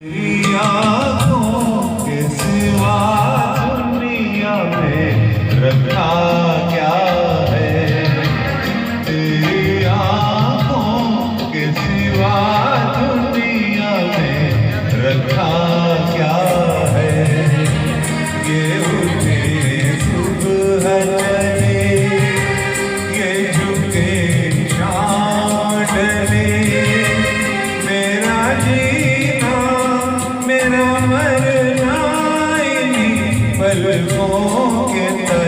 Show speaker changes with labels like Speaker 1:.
Speaker 1: तेरी आँखों के सिवा दुनिया में रखा क्या है। तेरी आँखों के सिवा दुनिया में रखा क्या है। ये उठे सुबह चले, ये झुके शाम ढले, मेरा जीना मेरा मरना इन्हीं पलकों के तले।